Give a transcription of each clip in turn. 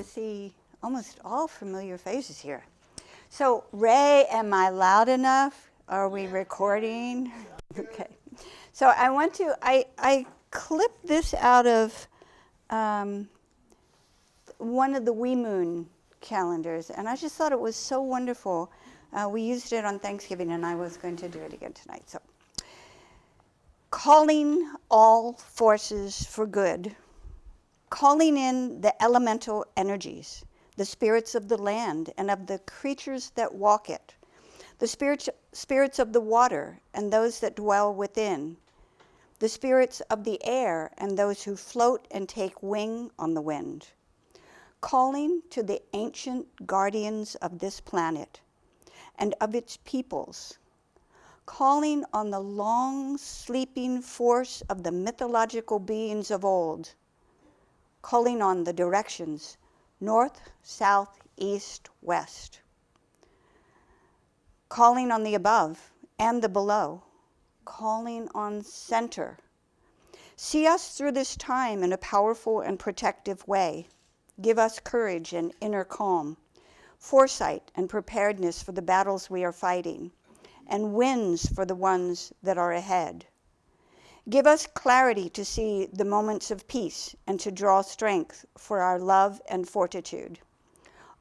to see almost all familiar faces here. So, Ray, am I loud enough? Are we recording? Okay. So I clipped this out of one of the Wee Moon calendars, and I just thought it was so wonderful. We used it on Thanksgiving, and I was going to do it again tonight. So, calling all forces for good, calling in the elemental energies, the spirits of the land and of the creatures that walk it, the spirits of the water and those that dwell within, the spirits of the air and those who float and take wing on the wind, calling to the ancient guardians of this planet and of its peoples, calling on the long sleeping force of the mythological beings of old, calling on the directions north, south, east, west, calling on the above and the below, calling on center. See us through this time in a powerful and protective way. Give us courage and inner calm, foresight and preparedness for the battles we are fighting, and wins for the ones that are ahead. Give us clarity to see the moments of peace and to draw strength for our love and fortitude.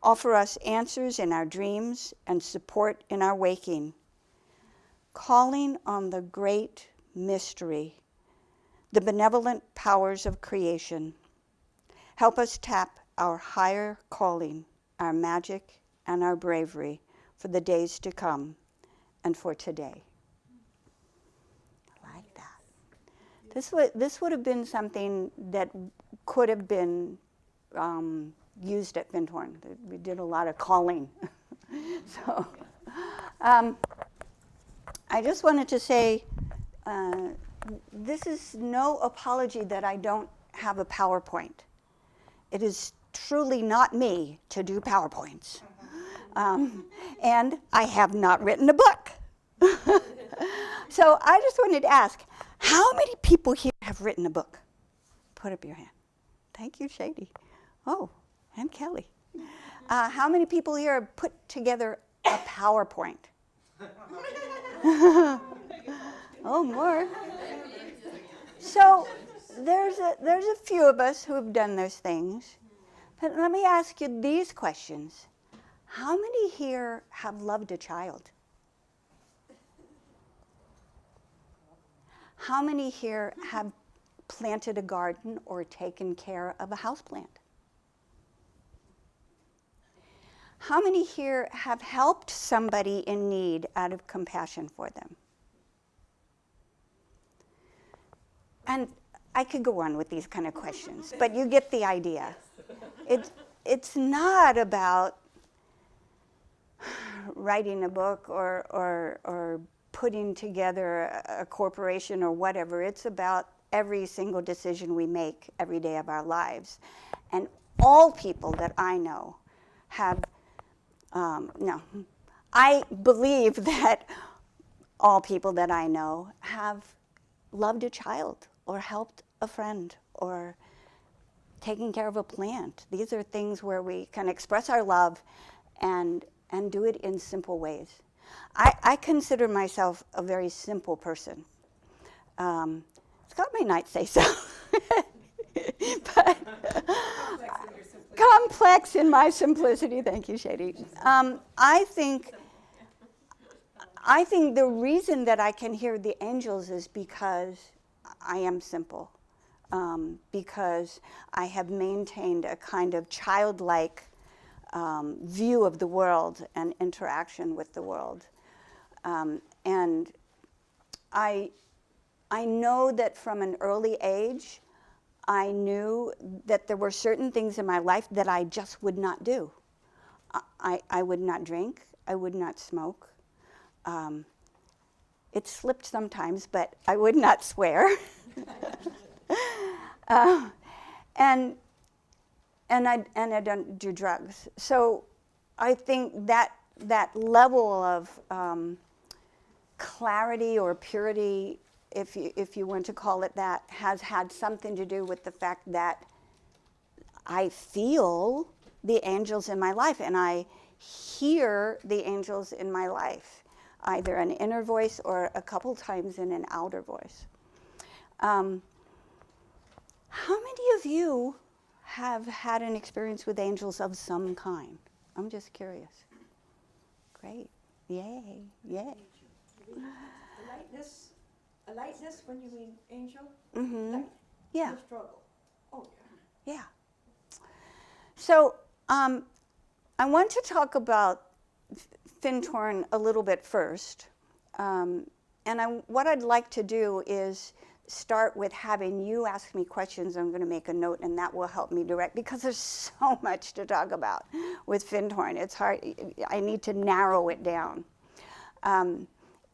Offer us answers in our dreams and support in our waking. Calling on the great mystery, the benevolent powers of creation. Help us tap our higher calling, our magic and our bravery for the days to come and for today. I like that. This would have been something that could have been used at Findhorn. We did a lot of calling. So I just wanted to say this is no apology that I don't have a PowerPoint. It is truly not me to do PowerPoints. And I have not written a book. So I just wanted to ask, how many people here have written a book? Put up your hand. Thank you, Shady. Oh, and Kelly. How many people here have put together a PowerPoint? Oh, more. So there's a few of us who have done those things. But let me ask you these questions. How many here have loved a child? How many here have planted a garden or taken care of a houseplant? How many here have helped somebody in need out of compassion for them? And I could go on with these kind of questions, but you get the idea. It's not about writing a book or putting together a corporation or whatever. It's about every single decision we make every day of our lives. And all people that I know have, I believe that all people that I know have loved a child or helped a friend or taking care of a plant. These are things where we can express our love and do it in simple ways. I consider myself a very simple person. Scott may not say so, but complex in my simplicity. Thank you, Shady. I think the reason that I can hear the angels is because I am simple, because I have maintained a kind of childlike view of the world and interaction with the world. And I know that from an early age, I knew that there were certain things in my life that I just would not do. I would not drink. I would not smoke. It slipped sometimes, but I would not swear. And I don't do drugs. So I think that level of clarity or purity, if you want to call it that, has had something to do with the fact that I feel the angels in my life, and I hear the angels in my life, either an inner voice or a couple times in an outer voice. How many of you have had an experience with angels of some kind? I'm just curious. Great. Yay. Yay. A lightness when you mean angel? Mm-hmm. Light. Yeah. No struggle. Oh, yeah. Yeah. So I want to talk about Findhorn a little bit first. And what I'd like to do is start with having you ask me questions. I'm going to make a note, and that will help me direct, because there's so much to talk about with Findhorn. It's hard. I need to narrow it down.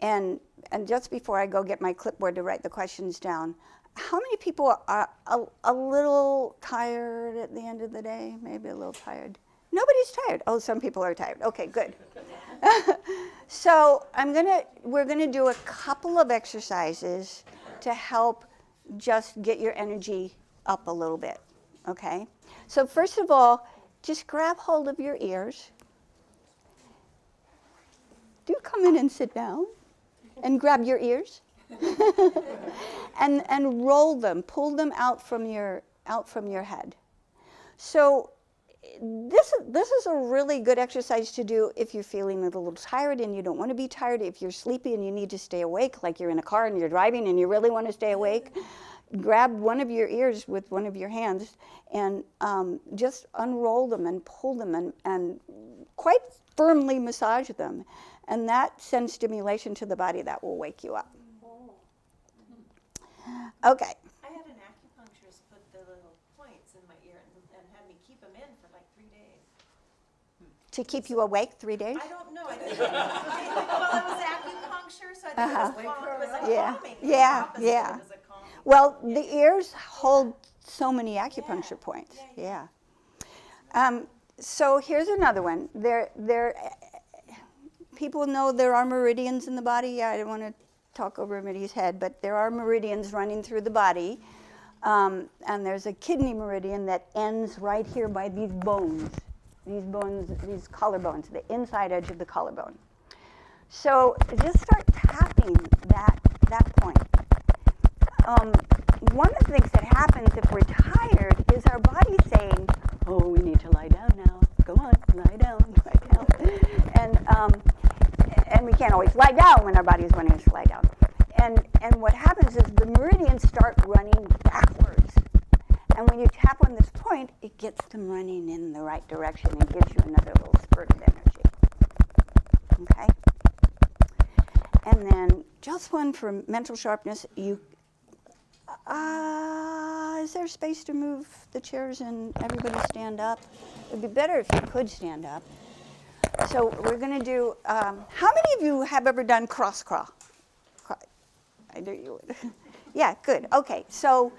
And just before I go get my clipboard to write the questions down, how many people are a little tired at the end of the day? Maybe a little tired. Nobody's tired. Oh, some people are tired. Okay, good. So we're gonna do a couple of exercises to help just get your energy up a little bit. Okay. So first of all, just grab hold of your ears. Do come in and sit down and grab your ears and roll them, pull them out from your head. So this is a really good exercise to do if you're feeling a little tired and you don't want to be tired, if you're sleepy and you need to stay awake, like you're in a car and you're driving and you really want to stay awake. Grab one of your ears with one of your hands and just unroll them and pull them and quite firmly massage them. And that sends stimulation to the body that will wake you up. Okay. I had an acupuncturist put the little points in my ear and had me keep them in for like 3 days. To keep you awake 3 days? I don't know. I didn't, well, it was acupuncture, so I think it was a Yeah. calming. Yeah, It was yeah. a calming. Well, the ears hold so many acupuncture points. Yeah. So here's another one. People know there are meridians in the body. Yeah, I don't want to talk over everybody's head, but there are meridians running through the body. And there's a kidney meridian that ends right here by these bones, these collarbones, the inside edge of the collarbone. So just start tapping that point. One of the things that happens if we're tired is our body's saying, oh, we need to lie down now. Come on, lie down, lie down. And we can't always lie down when our body's wanting us to lie down. And what happens is the meridians start running backwards. And when you tap on this point, it gets them running in the right direction and gives you another little spurt of energy. Okay? And then just one for mental sharpness. Is there space to move the chairs and everybody stand up? It'd be better if you could stand up. So we're going to do, how many of you have ever done cross crawl? I knew you would. Yeah, good. Okay, so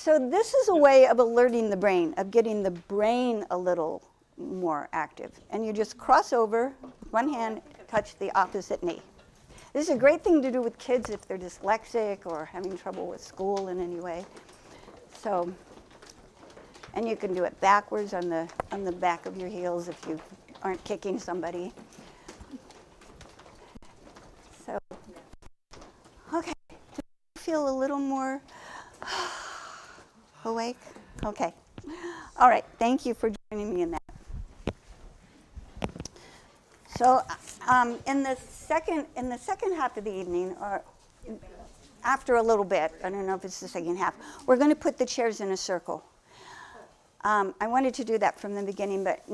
this is a way of alerting the brain, of getting the brain a little more active. And you just cross over, one hand, touch the opposite knee. This is a great thing to do with kids if they're dyslexic or having trouble with school in any way. So, and you can do it backwards on the back of your heels if you aren't kicking somebody. So, okay, do you feel a little more awake? Okay. All right, thank you for joining me in that. So, in the second half of the evening, or after a little bit, I don't know if it's the second half, we're going to put the chairs in a circle. I wanted to do that from the beginning, but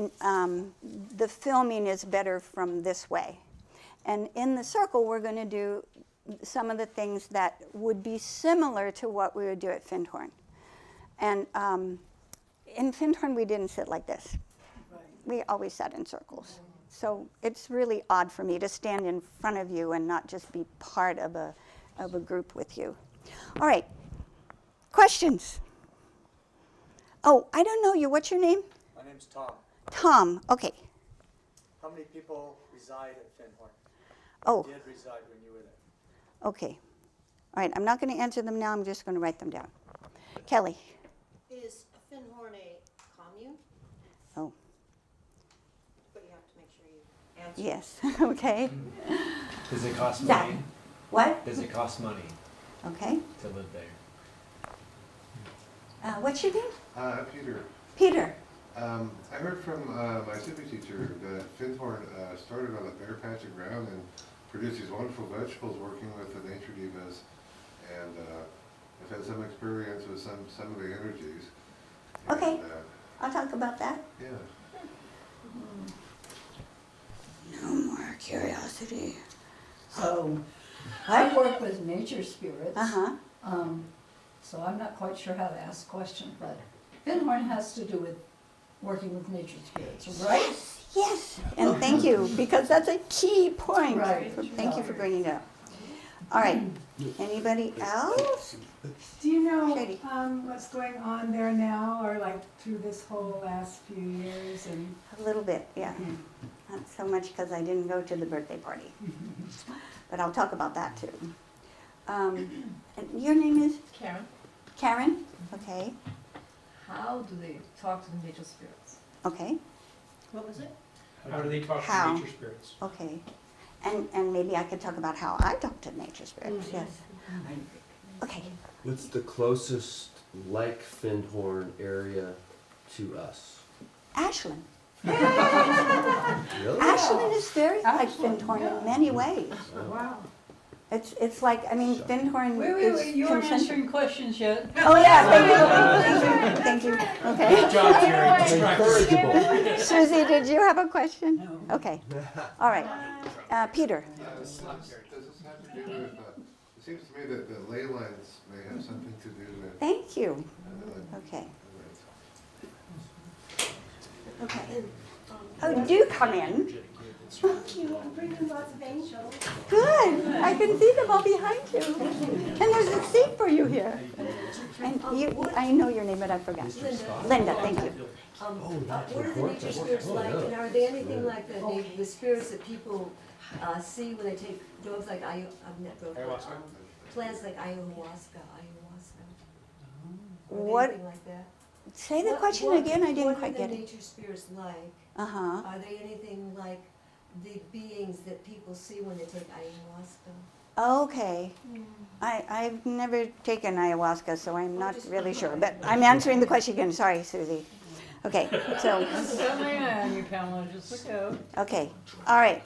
the filming is better from this way. And in the circle, we're going to do some of the things that would be similar to what we would do at Findhorn. And in Findhorn, we didn't sit like this. We always sat in circles. So it's really odd for me to stand in front of you and not just be part of a group with you. All right, questions? Oh, I don't know you. What's your name? My name's Tom. Tom, okay. How many people reside at Findhorn? Oh, Did reside when you were there? okay. All right, I'm not going to answer them now. I'm just going to write them down. Kelly. Is Findhorn a commune? Oh, answer. Yes, okay. Does it cost Zach. money? What? Does it cost money Okay. to live there? What's your name? Peter, Peter. I heard from my civics teacher that Findhorn started on a bare patch of ground and produced these wonderful vegetables working with the nature divas, and I've had some experience with some of the energies. Okay. And, I'll talk about that. yeah. No more curiosity. So, I work with nature spirits. Uh-huh. So I'm not quite sure how to ask the question, but Findhorn has to do with working with nature spirits, right? Yes, and thank you, because that's a key point. Right. Thank you for bringing it up. All right, anybody else? Do you know Shady. what's going on there now, or like through this whole last few years? And A little bit, yeah. Not so much because I didn't go to the birthday party, but I'll talk about that too. And your name is Karen, Karen? Okay, how do they talk to the nature spirits? okay, What was it? How do they talk How? to nature spirits? okay. And maybe I could talk about how I talk to nature spirits, yes. Okay, What's the closest like Findhorn area to us? Ashland. Really? Ashland is very like Ashland, Findhorn yeah. in many ways. wow. It's like, I mean, Findhorn is you aren't concentric. answering questions yet. Oh, yeah, thank you, thank you, okay. Good job, Terry. Encourageable. Susie, did you have a question? No. Okay, all right. Peter, Does this have to do with, it seems to me that the ley lines may have something to do with. thank you. uh, Okay. uh, Okay. Oh, do come in. Thank you, I'm bringing lots of angels. Good, I can see them all behind you. And there's a seat for you here. And you, I know your name, but I forgot. Linda, thank you. What are the nature spirits like, and are they anything like the spirits that people see when they take drugs like plants like ayahuasca? Or What- anything like that? Say the question again, I didn't quite get What are the it. nature spirits like? Uh-huh. Are they anything like the beings that people see when they take ayahuasca? Okay. I've never taken ayahuasca, so I'm not really sure. But I'm answering the question again. Sorry, Susie. Okay, so, Certainly on you, Pamela, just go. okay. All right.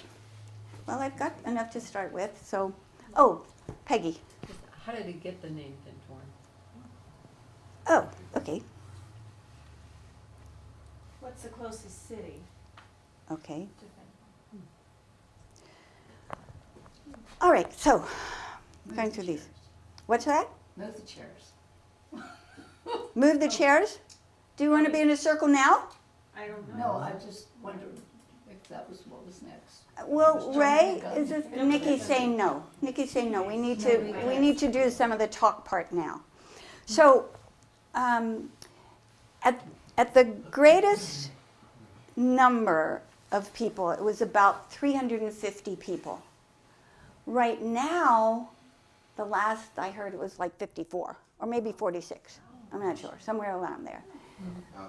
Well, I've got enough to start with, so, oh, Peggy. How did it get the name Findhorn? Oh, okay, What's the closest city okay. to Findhorn? All right, so, going through these. What's that? Move the chairs. Move the chairs? Do you want to be in a circle now? I don't know. No, I just wondered if that was what was next. Well, Ray, is this, Nikki's saying no. Nikki's saying no. We need to do some of the talk part now. So, at the greatest number of people, it was about 350 people. Right now, the last I heard it was like 54, or maybe 46. I'm not sure, somewhere around there.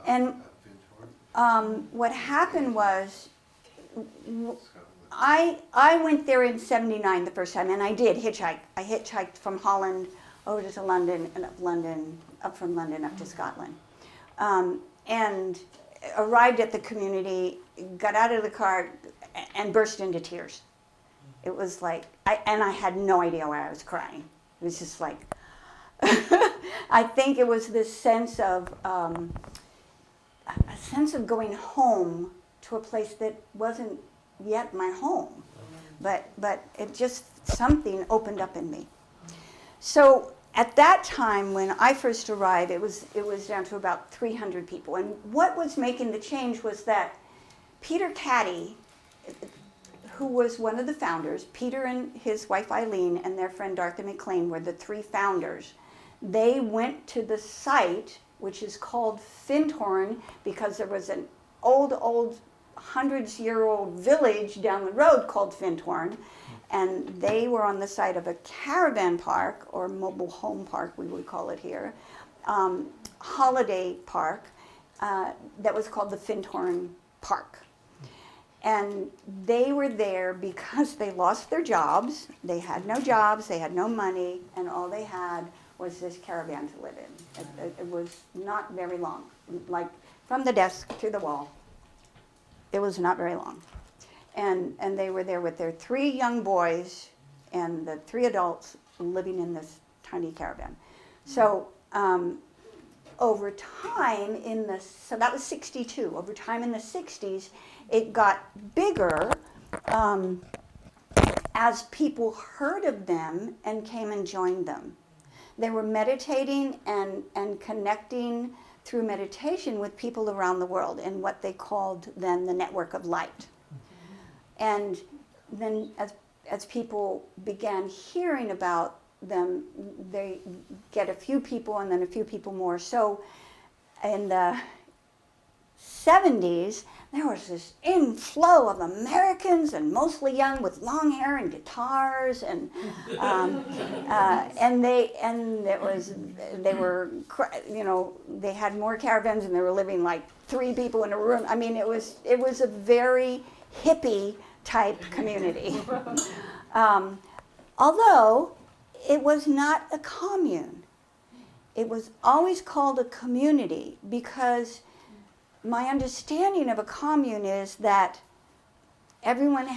And Findhorn? what happened was, Scotland. I went there in '79 the first time, and I did hitchhike. I hitchhiked from Holland over to London, and up from London up to Scotland, and arrived at the community, got out of the car, and burst into tears. It was like, I had no idea why I was crying. It was just like, I think it was this sense of going home to a place that wasn't yet my home, but it just, something opened up in me. So at that time when I first arrived, it was down to about 300 people, and what was making the change was that Peter Caddy, who was one of the founders, Peter and his wife Eileen and their friend Dorothy McLean were the three founders. They went to the site, which is called Findhorn, because there was an old hundreds-year-old village down the road called Findhorn, and they were on the site of a caravan park, or mobile home park we would call it here, holiday park, that was called the Findhorn Park. And they were there because they lost their jobs. They had no jobs, they had no money, and all they had was this caravan to live in. It was not very long, like from the desk to the wall. It was not very long. And they were there with their 3 young boys and the 3 adults living in this tiny caravan. So over time so that was 62. Over time in the 60s, it got bigger as people heard of them and came and joined them. They were meditating and connecting through meditation with people around the world in what they called then the network of light. And then as people began hearing about them, they get a few people and then a few people more. So in the 70s, there was this inflow of Americans, and mostly young, with long hair and guitars, and they had more caravans, and they were living like 3 people in a room. I mean, it was a very hippie type community. Although it was not a commune. It was always called a community because my understanding of a commune is that everyone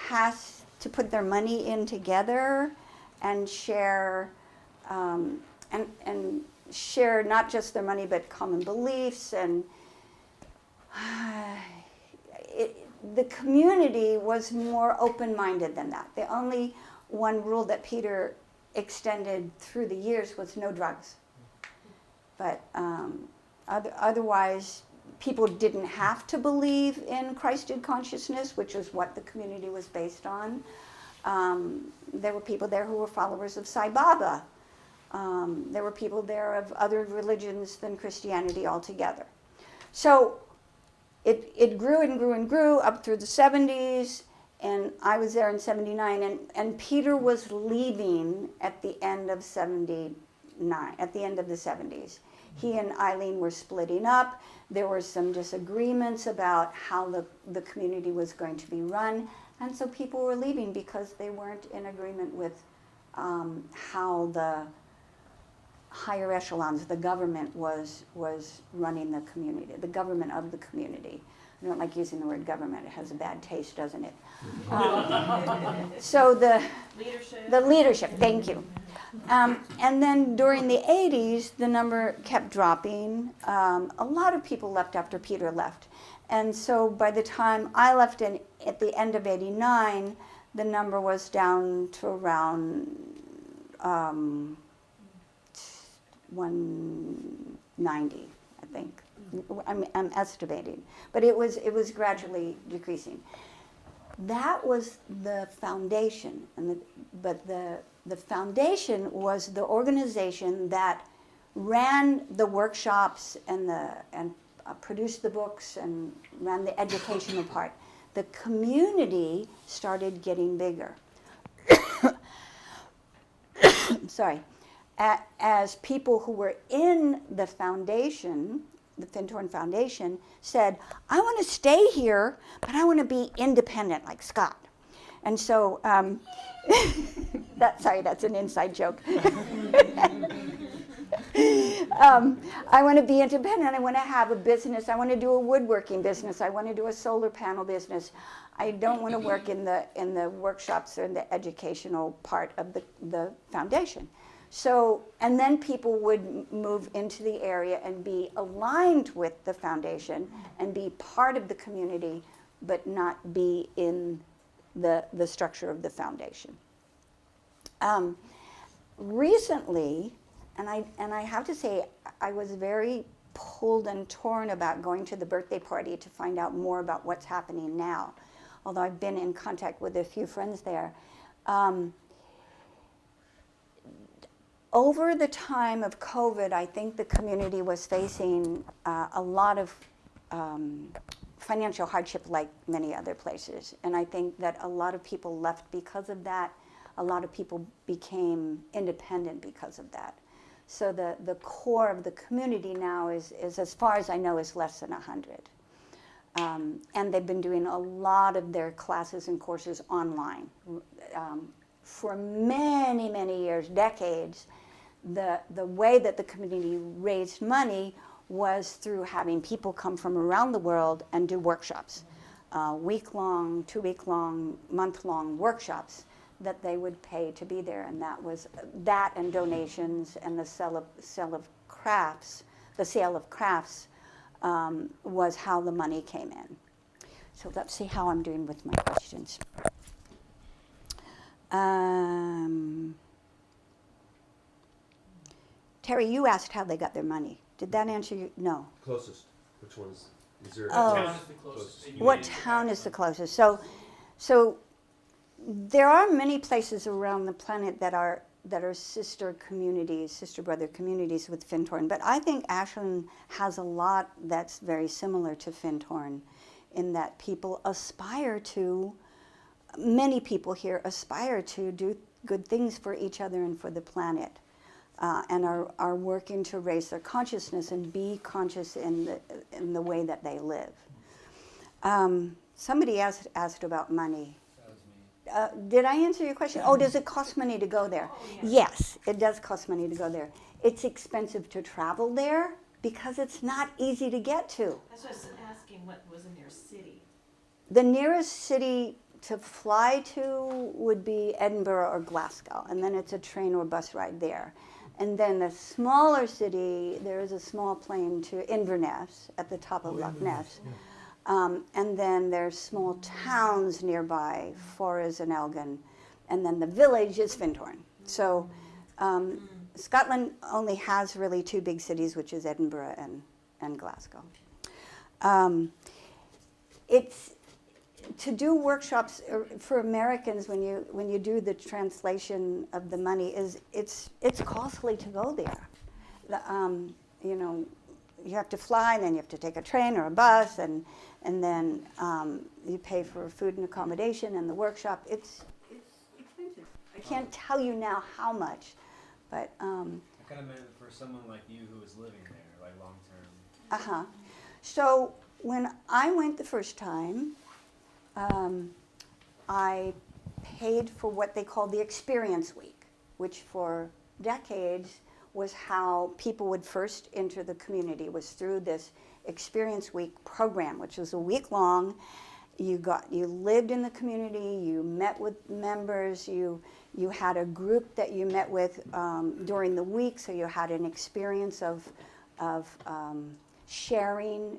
has to put their money in together and share, and share not just their money but common beliefs, and the community was more open-minded than that. The only one rule that Peter extended through the years was no drugs. But otherwise, people didn't have to believe in Christed consciousness, which was what the community was based on. There were people there who were followers of Sai Baba. There were people there of other religions than Christianity altogether. So it grew and grew and grew up through the 70s, and I was there in 79, and Peter was leaving at the end of 79, at the end of the 70s. He and Eileen were splitting up. There were some disagreements about how the community was going to be run, and so people were leaving because they weren't in agreement with how the higher echelons, the government was running the community, the government of the community. I don't like using the word government. It has a bad taste, doesn't it? So the leadership, thank you. And then during the 80s, the number kept dropping. A lot of people left after Peter left. And so by the time I left at the end of 89, the number was down to around 190, I think. I'm estimating. But it was gradually decreasing. That was the foundation, but the foundation was the organization that ran the workshops and produced the books and ran the educational part. The community started getting bigger. Sorry. As people who were in the foundation, the Findhorn Foundation, said, I want to stay here, but I want to be independent like Scott. And so, that's an inside joke. I want to be independent. I want to have a business. I want to do a woodworking business. I want to do a solar panel business. I don't want to work in the workshops or in the educational part of the foundation. So, and then people would move into the area and be aligned with the foundation and be part of the community, but not be in the structure of the foundation. Recently, and I have to say, I was very pulled and torn about going to the birthday party to find out more about what's happening now, although I've been in contact with a few friends there. Over the time of COVID, I think the community was facing a lot of financial hardship like many other places. And I think that a lot of people left because of that. A lot of people became independent because of that. So the core of the community now is as far as I know, is less than 100. And they've been doing a lot of their classes and courses online. For many, many years, decades, the way that the community raised money was through having people come from around the world and do workshops. Week-long, 2-week-long, month-long workshops that they would pay to be there. And that was that, and donations, and the sale of crafts was how the money came in. So let's see how I'm doing with my questions. Terry, you asked how they got their money. Did that answer you? No. Closest. Which one is there? Oh. Town is the closest. that you What made to town is the that. closest? So there are many places around the planet that are sister communities, sister brother communities with Findhorn. But I think Ashland has a lot that's very similar to Findhorn, in that people aspire to, many people here aspire to do good things for each other and for the planet, and are working to raise their consciousness and be conscious in the way that they live. Somebody asked about money. That was me. Did I answer your question? Oh, does it cost money to go there? Yes, it does cost money to go there. It's expensive to travel there because it's not easy to get to. That's what I was asking, what was in your city? The nearest city to fly to would be Edinburgh or Glasgow, and then it's a train or bus ride there. And then the smaller city, there is a small plane to Inverness at the top of Loch Ness. And then there's small towns nearby, Forres and Elgin. And then the village is Findhorn. So Scotland only has really 2 big cities, which is Edinburgh and Glasgow. It's to do workshops for Americans when you do the translation of the money it's costly to go there. You know, you have to fly, and then you have to take a train or a bus, and then you pay for food and accommodation and the workshop. It's expensive. I can't tell you now how much, but I kind of meant for someone like you who was living there, like long term. So when I went the first time, I paid for what they called the Experience Week, which for decades was how people would first enter the community, was through this Experience Week program, which was a week long. You lived in the community, you met with members, you had a group that you met with during the week, so you had an experience of sharing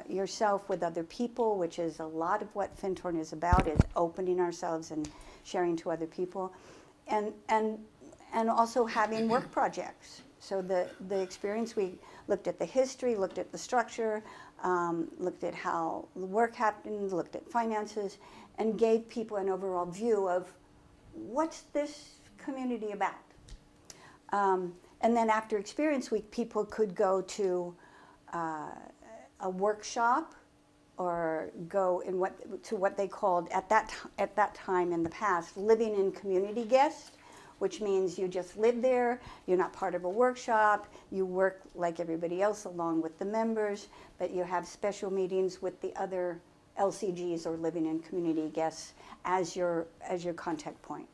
yourself with other people, which is a lot of what Findhorn is about, is opening ourselves and sharing to other people, and also having work projects. So the experience, we looked at the history, looked at the structure, looked at how the work happened, looked at finances, and gave people an overall view of what's this community about. And then after Experience Week, people could go to a workshop or go in what they called at that time in the past living in community guest, which means you just live there, you're not part of a workshop, you work like everybody else along with the members, but you have special meetings with the other LCGs or living in community guests as your contact point.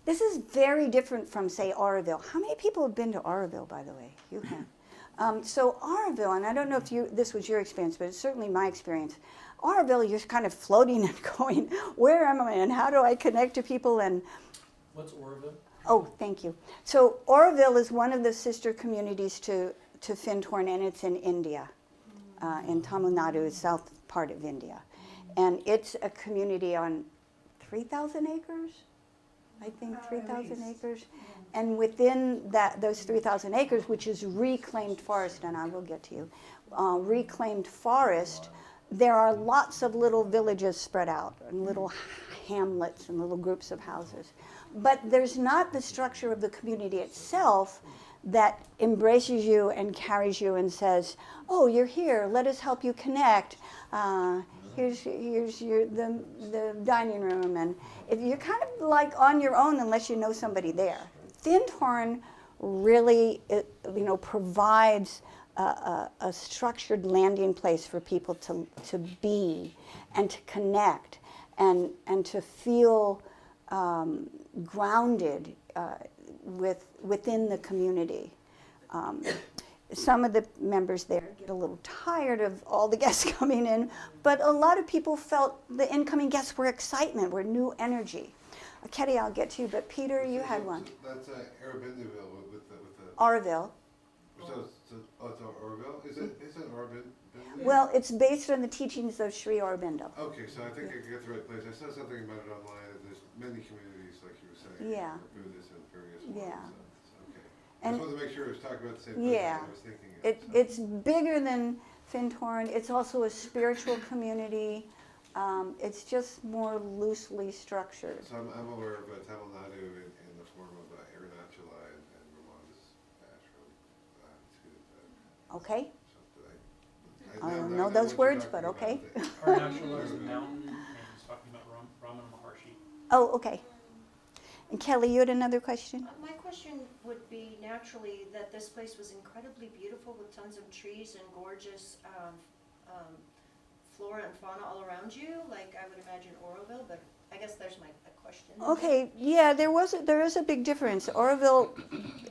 This is very different from, say, Oroville. How many people have been to Oroville, by the way? You have. So Oroville, and I don't know if this was your experience, but it's certainly my experience. Oroville, you're kind of floating and going, where am I and how do I connect to people? And What's Oroville? oh, thank you. So Oroville is one of the sister communities to Findhorn, and it's in India, in Tamil Nadu, south part of India. And it's a community on 3,000 acres, I think 3,000 acres. And within those 3,000 acres, which is reclaimed forest, and I will get to you, reclaimed forest, there are lots of little villages spread out, and little hamlets and little groups of houses. But there's not the structure of the community itself that embraces you and carries you and says, oh, you're here, let us help you connect. Here's the dining room. And if you're kind of like on your own unless you know somebody there. Findhorn really provides a structured landing place for people to be and to connect and to feel grounded within the community. Some of the members there get a little tired of all the guests coming in, but a lot of people felt the incoming guests were excitement, were new energy. Ketty, I'll get to you, but Peter, you had one. That's Arabindaville with the. Auroville. So it's Auroville? Is it Aurobindo? Well, it's based on the teachings of Sri Aurobindo. Okay, so I think I got the right place. I saw something about it online, and there's many communities, like you were saying. Yeah. Buddhist and various Yeah. ones. So, okay. I And- just wanted to make sure I was talking about the same place Yeah. I was thinking of. So. It's bigger than Findhorn. It's also a spiritual community. It's just more loosely structured. So I'm aware of Tamil Nadu in the form of Arunachala and Ramanda's ashram too. Okay? So I don't now know what those you're words, talking but about okay. there. Arunachala is a mountain, and he's talking about Ramana Maharshi. Oh, okay. And Kelly, you had another question? My question would be naturally that this place was incredibly beautiful with tons of trees and gorgeous flora and fauna all around you, like I would imagine Auroville, but I guess there's my question. Okay, yeah, there is a big difference. Auroville,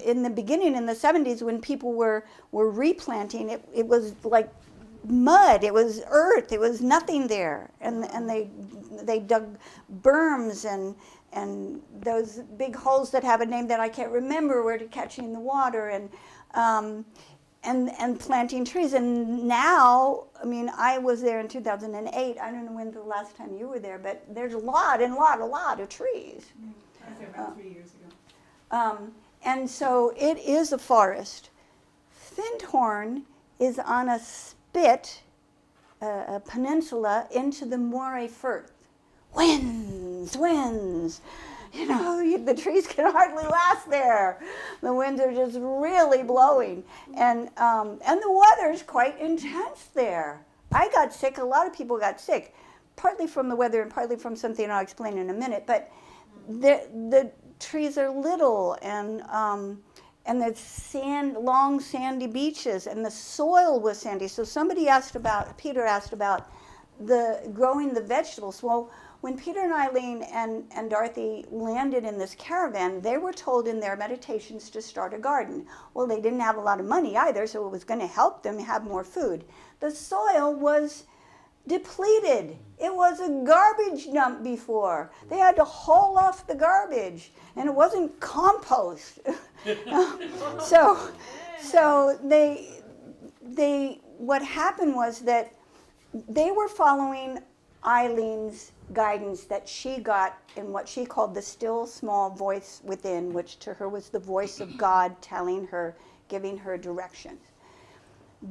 in the beginning, in the 70s, when people were replanting, it was like mud, it was earth, it was nothing there. And they dug berms and those big holes that have a name that I can't remember were to catching the water and planting trees. And now, I mean, I was there in 2008. I don't know when the last time you were there, but there's a lot of trees. I was there about 3 years ago. And so it is a forest. Findhorn is on a spit, a peninsula into the Moray Firth. Winds. You know, the trees can hardly last there. The winds are just really blowing. And the weather's quite intense there. I got sick, a lot of people got sick, partly from the weather and partly from something I'll explain in a minute. But the trees are little and the long sandy beaches, and the soil was sandy. So Peter asked about growing the vegetables. Well, when Peter and Eileen and Dorothy landed in this caravan, they were told in their meditations to start a garden. Well, they didn't have a lot of money either, so it was going to help them have more food. The soil was depleted. It was a garbage dump before. They had to haul off the garbage, and it wasn't compost. So what happened was that they were following Eileen's guidance that she got in what she called the still small voice within, which to her was the voice of God telling her, giving her directions.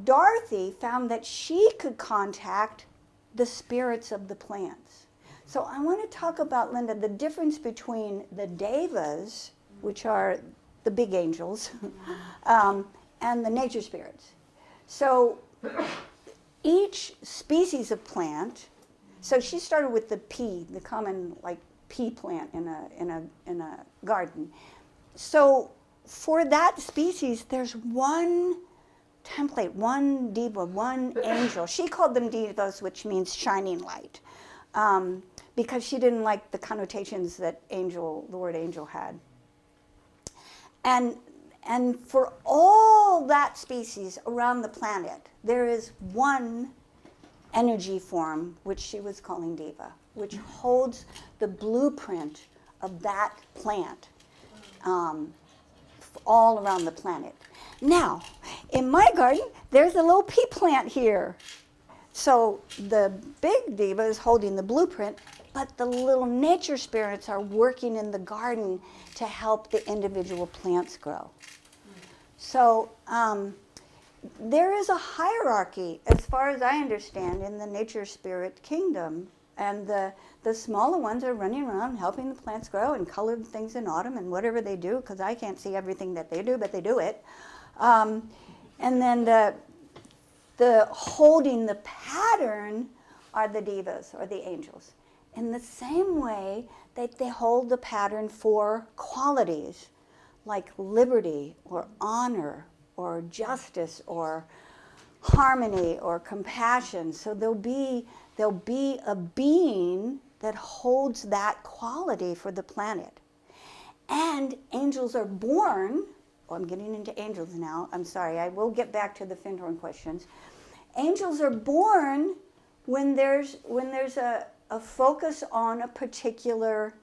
Dorothy found that she could contact the spirits of the plants. So I want to talk about, Linda, the difference between the devas, which are the big angels, and the nature spirits. So each species of plant, so she started with the pea, the common pea plant in a garden. So for that species, there's one template, one diva, one angel. She called them divas, which means shining light, because she didn't like the connotations that the word angel had. And for all that species around the planet, there is one energy form, which she was calling diva, which holds the blueprint of that plant all around the planet. Now, in my garden, there's a little pea plant here. So the big diva is holding the blueprint, but the little nature spirits are working in the garden to help the individual plants grow. So there is a hierarchy, as far as I understand, in the nature spirit kingdom. And the smaller ones are running around helping the plants grow and coloring things in autumn and whatever they do, because I can't see everything that they do, but they do it. And then the holding the pattern are the divas, or the angels. In the same way that they hold the pattern for qualities like liberty or honor or justice or harmony or compassion. So there'll be a being that holds that quality for the planet. And angels are born. Oh, I'm getting into angels now. I'm sorry. I will get back to the Findhorn questions. Angels are born when there's a focus on a particular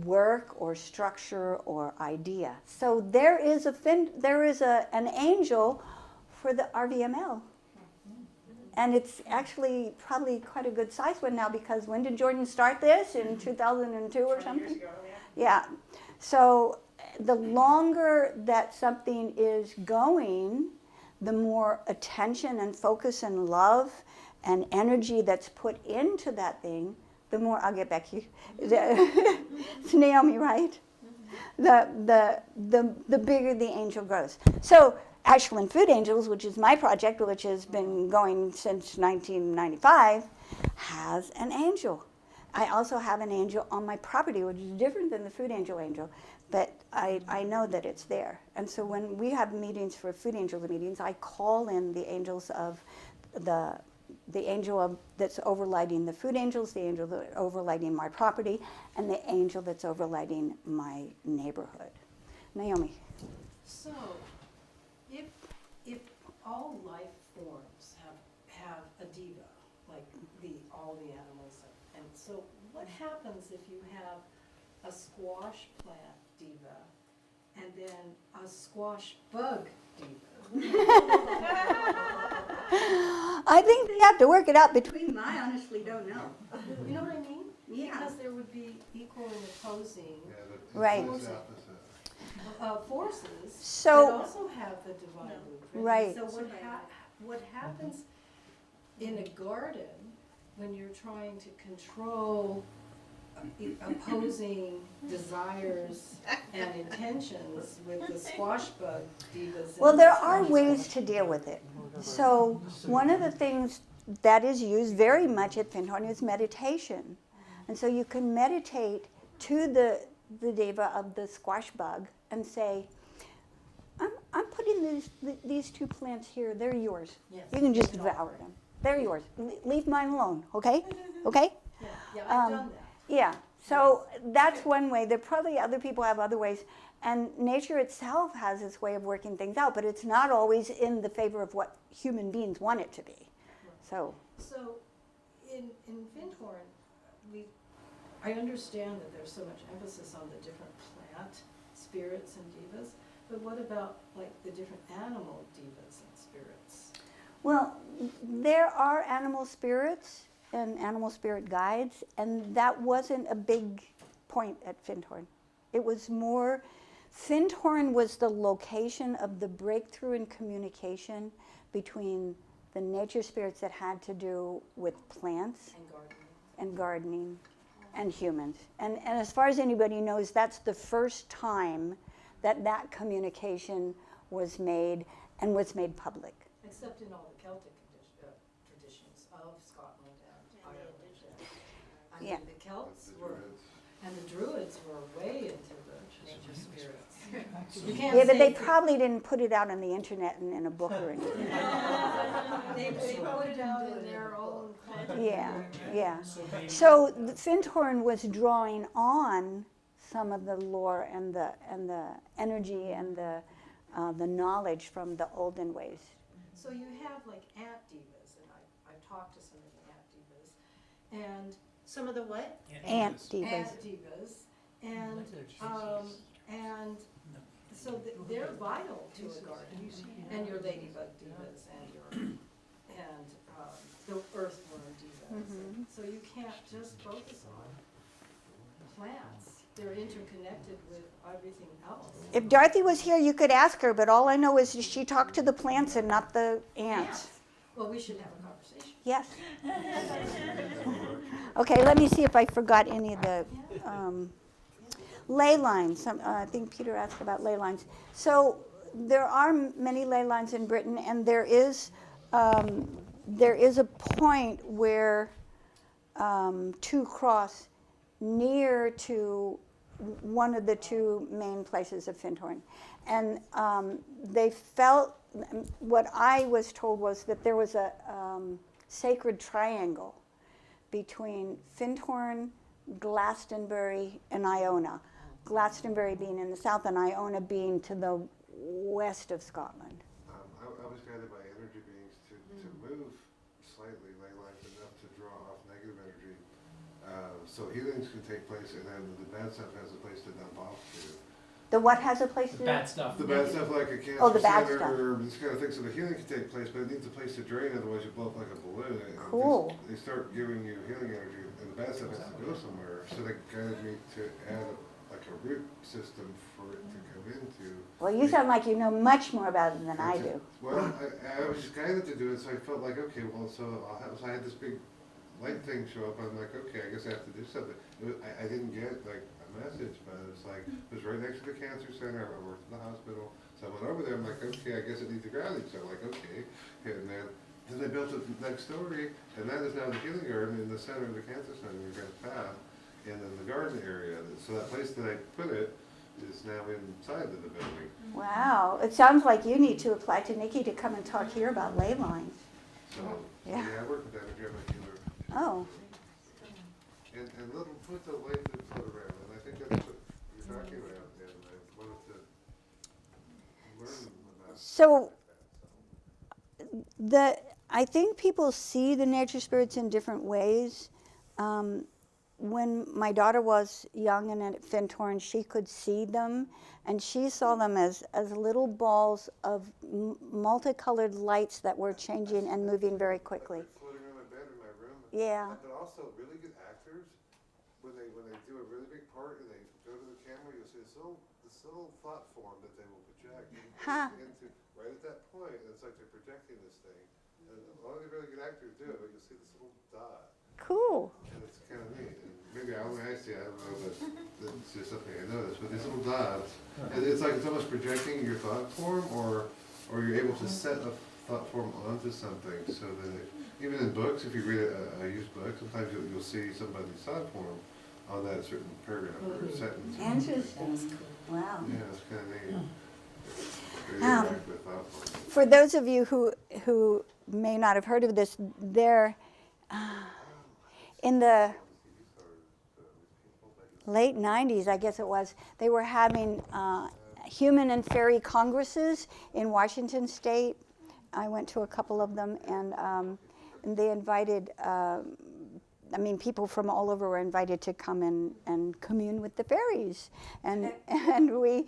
work or structure or idea. So there is an angel for the RVML. And it's actually probably quite a good size one now, because when did Jordan start this? In 2002 or something? 20 years ago, Yeah. So the longer that something is going, the more attention and focus and love and energy that's put into that thing, the more, I'll get back to you. It's Naomi, right? The bigger the angel grows. So Ashland Food Angels, which is my project, which has been going since 1995, has an angel. I also have an angel on my property, which is different than the food angel, but I know that it's there. And so when we have meetings for food angels meetings, I call in the angels of the angel that's overlighting the food angels, the angel that's overlighting my property, and the angel that's overlighting my neighborhood. Naomi. So, if all life forms have a diva, like all the animals, and so what happens if you have a squash plant diva and then a squash bug diva? I think they have to work it out between them. I honestly don't know. You know what I mean? Yeah. Because there would be equal and opposing Right. forces So- that also have the divine blueprint. Right. So what happens in a garden when you're trying to control opposing desires and intentions with the squash bug divas? Well, there are ways to deal with it. So one of the things that is used very much at Findhorn is meditation. And so you can meditate to the diva of the squash bug and say, I'm putting these two plants here, they're yours. Yes. You can just devour them. They're yours. Leave mine alone, okay? Okay? Yeah, I've done that. Yeah, so that's one way. There probably other people have other ways. And nature itself has its way of working things out, but it's not always in the favor of what human beings want it to be. So in Findhorn, I understand that there's so much emphasis on the different plant spirits and divas, but what about like the different animal divas and spirits? well, there are animal spirits and animal spirit guides, and that wasn't a big point at Findhorn. It was more, Findhorn was the location of the breakthrough in communication between the nature spirits that had to do with plants and gardening and humans. And as far as anybody knows, that's the first time that communication was made and was made public. Except in all the Celtic traditions of Scotland and Ireland. I mean, Yeah. the Celts were, and the Druids were way into the nature spirits. You can't Yeah, but they say- probably didn't put it out on the internet and in a book or anything. They put it out in their own context. Yeah. So the Findhorn was drawing on some of the lore and the energy and the knowledge from the olden ways. So you have like ant divas, and I've talked to some of the ant divas, and Some of the what? Ant divas. ant divas, and so they're vital to a garden, and your ladybug divas, and the earthworm divas. So you can't just focus on plants. They're interconnected with everything else. If Dorothy was here, you could ask her, but all I know is she talked to the plants and not the ants. Well, we should have a conversation. Yes. Okay, let me see if I forgot any of the ley lines. I think Peter asked about ley lines. So there are many ley lines in Britain, and there is a point where to cross near to one of the two main places of Findhorn. And they felt, what I was told was that there was a sacred triangle between Findhorn, Glastonbury, and Iona. Glastonbury being in the south and Iona being to the west of Scotland. I was guided by energy beings to move slightly, ley lines enough to draw off negative energy. So healings can take place, and then the bad stuff has a place to dump off to. The what has a place to The bad stuff. The bad stuff like a cancer Oh, the bad center stuff. or this kind of thing. So the healing can take place, but it needs a place to drain, otherwise you blow up like a balloon. And Cool. They start giving you healing energy, and the bad stuff has to go somewhere. So they guided me to add like a root system for it to come into. Well, you sound like you know much more about it than I do. Well, I was just guided to do it, so I felt like, okay, well, so I had this big light thing show up. I'm like, okay, I guess I have to do something. I didn't get like a message, but it's like, it was right next to the cancer center. I worked in the hospital. So I went over there. I'm like, okay, I guess it needs a grounding. So I'm like, okay. And then they built it next story, and that is now the healing garden in the center of the cancer center, your guys' path, and then the garden area. So that place that I put it is now inside of the building. Wow, it sounds like you need to apply to Nikki to come and talk here about ley lines. So, Yeah. I work with energy. I'm a healer. Oh, And little put the light that float around, and I think that's what you're talking about, and I wanted to learn about so I think people see the nature spirits in different ways. When my daughter was young and at Findhorn, she could see them, and she saw them as little balls of multicolored lights that were changing and moving very quickly. floating around my bed in my room. Yeah. But also really good actors, when they do a really big part and they go to the camera, you'll see this little thought form that they will project into right at that point. And it's like they're projecting this thing. And only really good actors do it, but you'll see this little dot. Cool. And it's kind of neat. And maybe only I see it. I don't know that it's just something I noticed. But these little dots, and it's like it's almost projecting your thought form, or you're able to set a thought form onto something. So that even in books, if you read a used book, sometimes you'll see somebody's thought form on that certain paragraph or sentence. Interesting. Wow. Yeah, it's kind of neat. Very interactive thought form. For those of you who may not have heard of this, there in the late 90s, I guess it was, they were having human and fairy congresses in Washington State. I went to a couple of them, and they invited, people from all over were invited to come and commune with the fairies, and we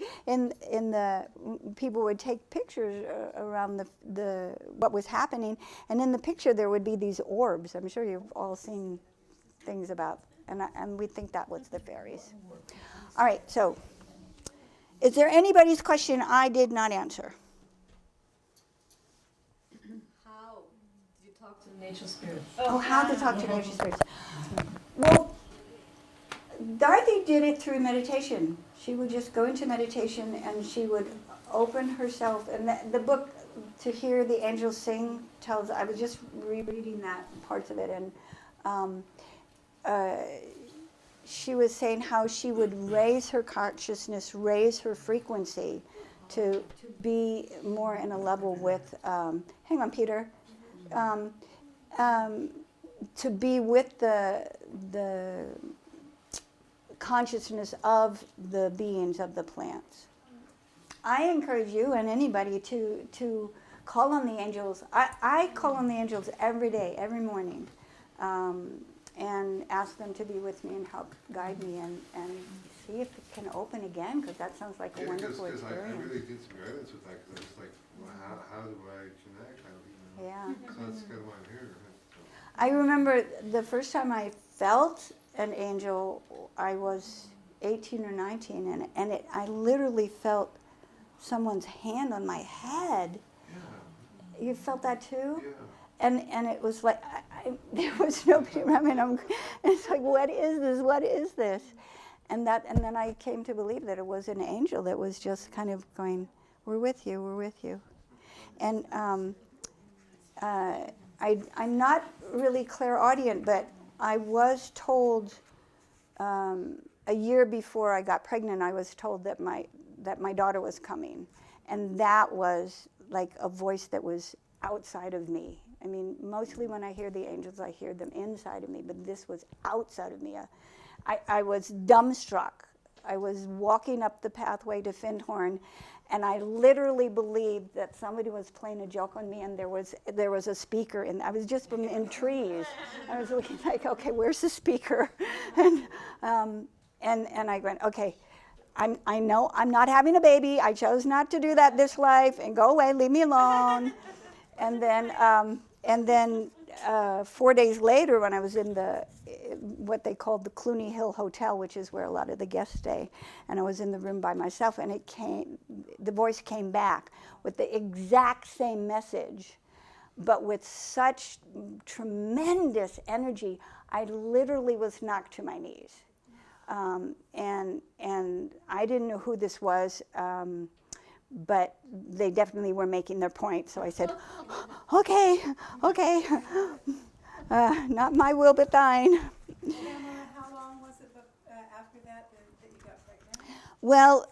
people would take pictures around the what was happening, and in the picture there would be these orbs. I'm sure you've all seen things about, and we think that was the fairies. All right, so is there anybody's question I did not answer? How do you talk to the nature spirits? Oh, how to talk to nature spirits. Well, Dorothy did it through meditation. She would just go into meditation and she would open herself. And the book, To Hear the Angels Sing, tells, I was just rereading that, parts of it, and she was saying how she would raise her consciousness, raise her frequency to be more in a level with, hang on, Peter, to be with the consciousness of the beings of the plants. I encourage you and anybody to call on the angels. I call on the angels every day, every morning, and ask them to be with me and help guide me and see if it can open again, because that sounds like a wonderful Because I experience. really did some guidance with that, because I was like, well, how do I connect? I don't even know. Yeah. So that's kind of why I'm here. I remember the first time I felt an angel, I was 18 or 19, and I literally felt someone's hand on my head. Yeah. You felt that too? Yeah. And it was like, there was nobody around me, it's like, what is this? What is this? And then I came to believe that it was an angel that was just kind of going, we're with you, we're with you. And I'm not really clairaudient, but I was told a year before I got pregnant, I was told that my daughter was coming. And that was like a voice that was outside of me. I mean, mostly when I hear the angels, I hear them inside of me, but this was outside of me. I was dumbstruck. I was walking up the pathway to Findhorn, and I literally believed that somebody was playing a joke on me, and there was a speaker, and I was just in trees. I was looking like, okay, where's the speaker? And I went, okay, I know I'm not having a baby. I chose not to do that this life, and go away, leave me alone. And then 4 days later, when I was in what they called the Cluny Hill Hotel, which is where a lot of the guests stay, and I was in the room by myself, and the voice came back with the exact same message, but with such tremendous energy, I literally was knocked to my knees. And I didn't know who this was, but they definitely were making their point. So I said, okay, not my will but thine. Pamela, how long was it after that you got pregnant? Well,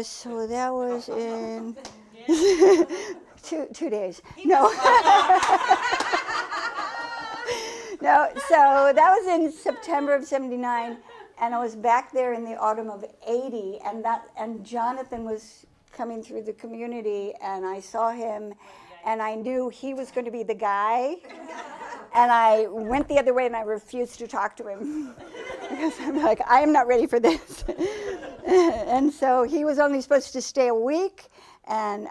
so that was in 2 days. No. No, so that was in September of '79, and I was back there in the autumn of '80, and Jonathan was coming through the community, and I saw him, and I knew he was going to be the guy, and I went the other way, and I refused to talk to him because I'm like, I am not ready for this. And so he was only supposed to stay a week, and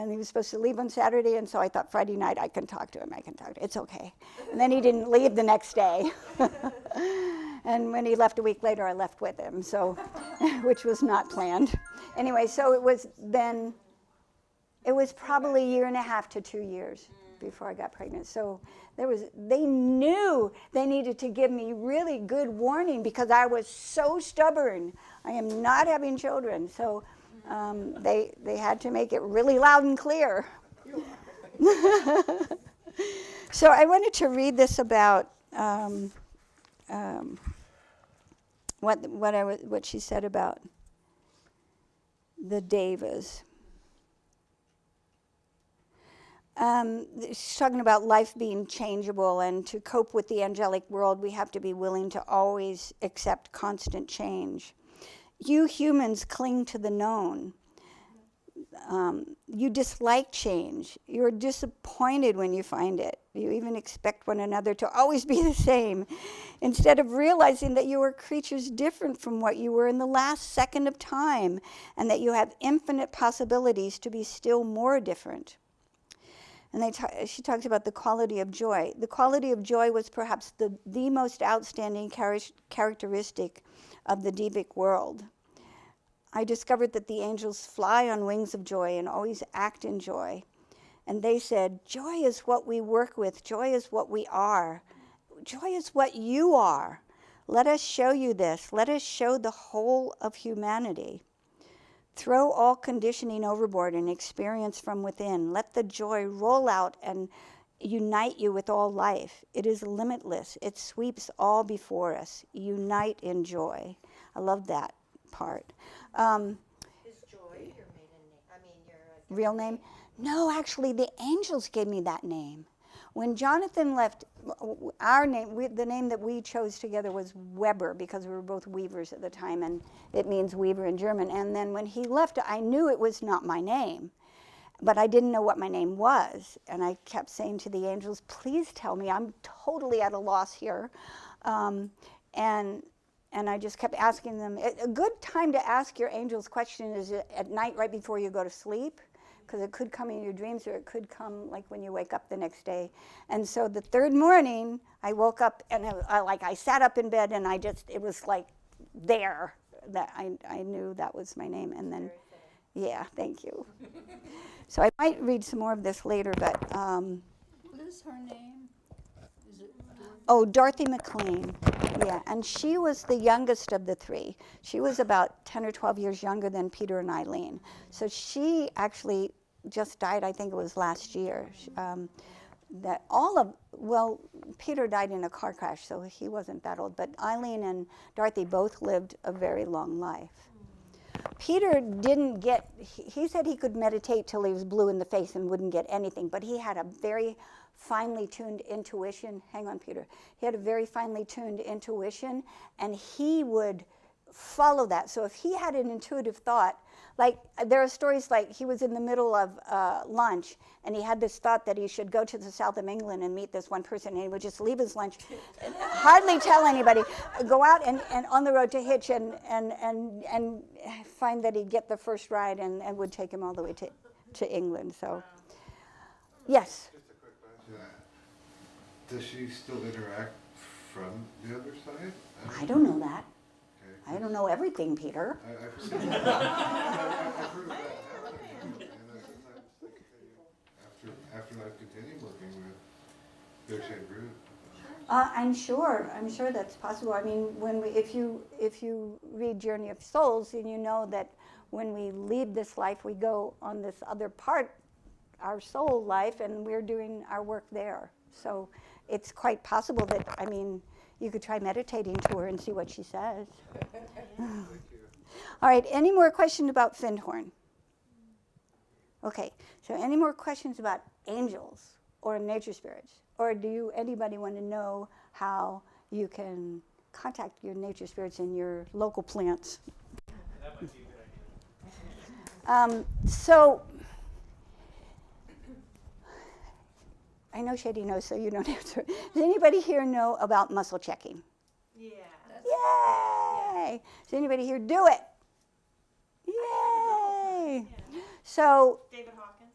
he was supposed to leave on Saturday, and so I thought Friday night I can talk to him. It's okay. And then he didn't leave the next day. And when he left a week later, I left with him, so which was not planned. Anyway, so it was probably 1.5 to 2 years before I got pregnant. So they knew they needed to give me really good warning because I was so stubborn. I am not having children, so they had to make it really loud and clear. So I wanted to read this about what she said about the devas. She's talking about life being changeable, and to cope with the angelic world, we have to be willing to always accept constant change. You humans cling to the known. You dislike change. You're disappointed when you find it. You even expect one another to always be the same, instead of realizing that you are creatures different from what you were in the last second of time, and that you have infinite possibilities to be still more different. And she talks about the quality of joy. The quality of joy was perhaps the most outstanding characteristic of the Devic world. I discovered that the angels fly on wings of joy and always act in joy. And they said, joy is what we work with. Joy is what we are. Joy is what you are. Let us show you this. Let us show the whole of humanity. Throw all conditioning overboard and experience from within. Let the joy roll out and unite you with all life. It is limitless. It sweeps all before us. Unite in joy. I love that part. Is Joy your maiden name? I mean, your Real name? No, actually, the angels gave me that name. When Jonathan left, our name, the name that we chose together was Weber, because we were both weavers at the time, and it means weaver in German. And then when he left, I knew it was not my name, but I didn't know what my name was. And I kept saying to the angels, please tell me, I'm totally at a loss here. And I just kept asking them. A good time to ask your angels question is at night right before you go to sleep, because it could come in your dreams, or it could come like when you wake up the next day. And so the third morning, I woke up and I sat up in bed, and it was like there that I knew that was my name. And then, yeah, thank you. So I might read some more of this later, but. What is her name? Is it Dorothy McLean. Yeah, and she was the youngest of the three. She was about 10 or 12 years younger than Peter and Eileen. So she actually just died, I think it was last year. that Peter died in a car crash, so he wasn't that old, but Eileen and Dorothy both lived a very long life. Peter didn't get, he said he could meditate till he was blue in the face and wouldn't get anything, but he had a very finely tuned intuition. Hang on, Peter. He had a very finely tuned intuition, and he would follow that. So if he had an intuitive thought, like there are stories like he was in the middle of lunch and he had this thought that he should go to the south of England and meet this one person, and he would just leave his lunch, hardly tell anybody, go out and on the road to Hitch and find that he'd get the first ride and would take him all the way to England. So, yes? Just a quick question. Does she still interact from the other side? I don't know that. Okay. I don't know everything, Peter. I've seen that. I've heard of that happening. And I sometimes think after I've continued working with their same group. I'm sure that's possible. I mean, if you read Journey of Souls, and you know that when we leave this life, we go on this other part, our soul life, and we're doing our work there. So it's quite possible that, I mean, you could try meditating to her and see what she says. All right, any more questions about Findhorn? Okay, so any more questions about angels or nature spirits? Or do anybody want to know how you can contact your nature spirits and your local plants? That might be a good idea. So, I know Shady knows, so you don't answer. Does anybody here know about muscle checking? Yeah. Yay! Does anybody here do it? Yay! So, David Hawkins.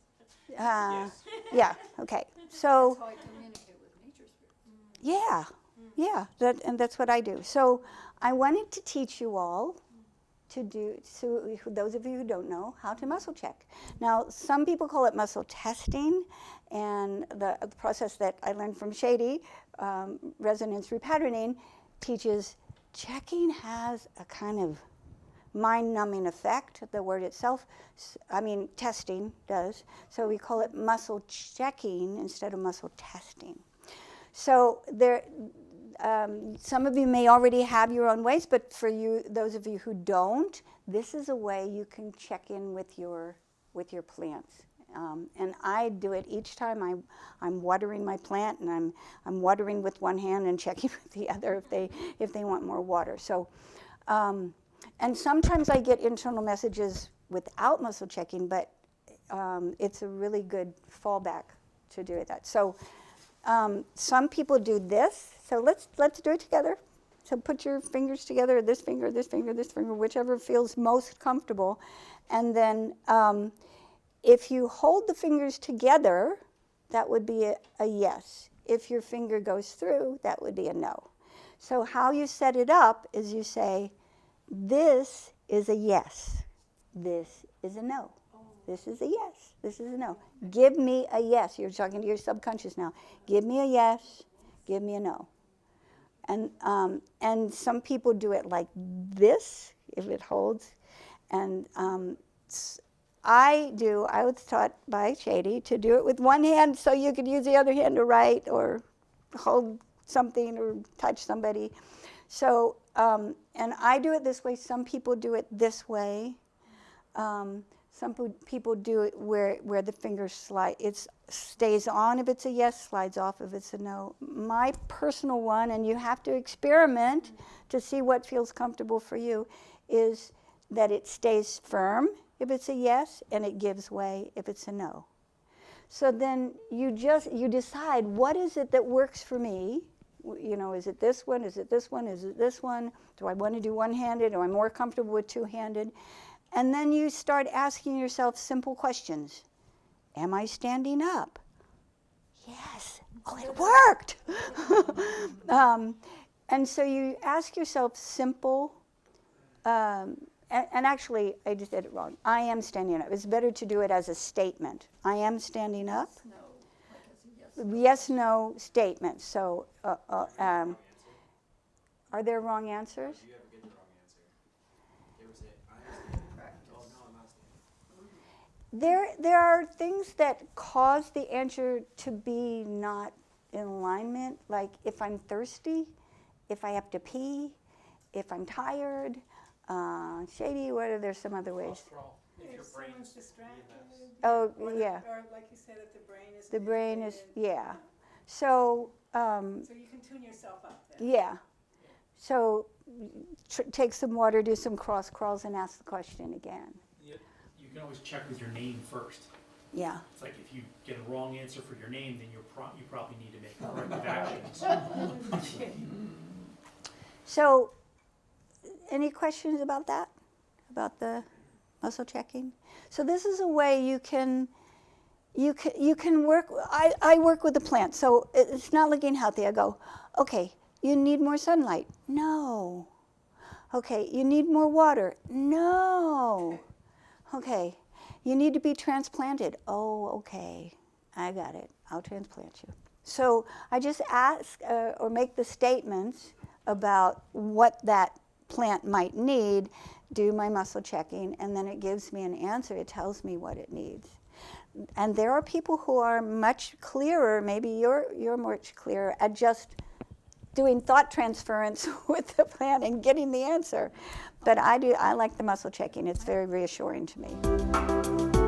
Yes. yeah, okay. So, How I communicate with nature spirits. yeah, and that's what I do. So, I wanted to teach you all to do, so those of you who don't know, how to muscle check. Now, some people call it muscle testing, and the process that I learned from Shady, resonance repatterning, teaches checking has a kind of mind-numbing effect. The word itself, testing does. So we call it muscle checking instead of muscle testing. So some of you may already have your own ways, but for you, those of you who don't, this is a way you can check in with your plants. And I do it each time I'm watering my plant, and I'm watering with one hand and checking with the other if they want more water. So, and sometimes I get internal messages without muscle checking, but it's a really good fallback to do that. So some people do this. So let's do it together. So put your fingers together, this finger, this finger, this finger, whichever feels most comfortable, and then. If you hold the fingers together, that would be a yes. If your finger goes through, that would be a no. So how you set it up is you say, this is a yes. This is a no. This is a yes. This is a no. Give me a yes. You're talking to your subconscious now. Give me a yes. Give me a no. And some people do it like this, if it holds. And I was taught by Shady to do it with one hand so you could use the other hand to write or hold something or touch somebody. So, and I do it this way. Some people do it this way. Some people do it where the fingers slide. It stays on if it's a yes, slides off if it's a no. My personal one, and you have to experiment to see what feels comfortable for you, is that it stays firm if it's a yes, and it gives way if it's a no. So then you decide, what is it that works for me? You know, is it this one? Is it this one? Is it this one? Do I want to do one-handed? Am I more comfortable with two-handed? And then you start asking yourself simple questions. Am I standing up? Yes. Oh, it worked. And so you ask yourself simple, and actually, I just did it wrong. I am standing up. It's better to do it as a statement. I am standing up. Yes, no statements. So, are there wrong answers? You ever get the wrong answer? There was I am standing. Oh no, I'm not There are things that cause the answer to be not in alignment, like if I'm thirsty, if I have to pee, if I'm tired, shady, what are there some other ways? Cholesterol, if your If brain's someone's distracted. Oh, or yeah. Or like you said, if the brain is. The brain is, activated. yeah. So, So you can tune yourself up then. yeah. So take some water, do some cross crawls, and ask the question again. You can always check with your name first. Yeah. It's like if you get a wrong answer for your name, then you probably need to make corrective actions. So, any questions about that? About the muscle checking? So this is a way you can work. I work with the plant, so it's not looking healthy. I go, okay, you need more sunlight. No. Okay, you need more water. No. Okay, you need to be transplanted. Oh, okay, I got it. I'll transplant you. So I just ask or make the statements about what that plant might need, do my muscle checking, and then it gives me an answer. It tells me what it needs. And there are people who are much clearer, maybe you're much clearer at just doing thought transference with the plant and getting the answer. But I like the muscle checking. It's very reassuring to me.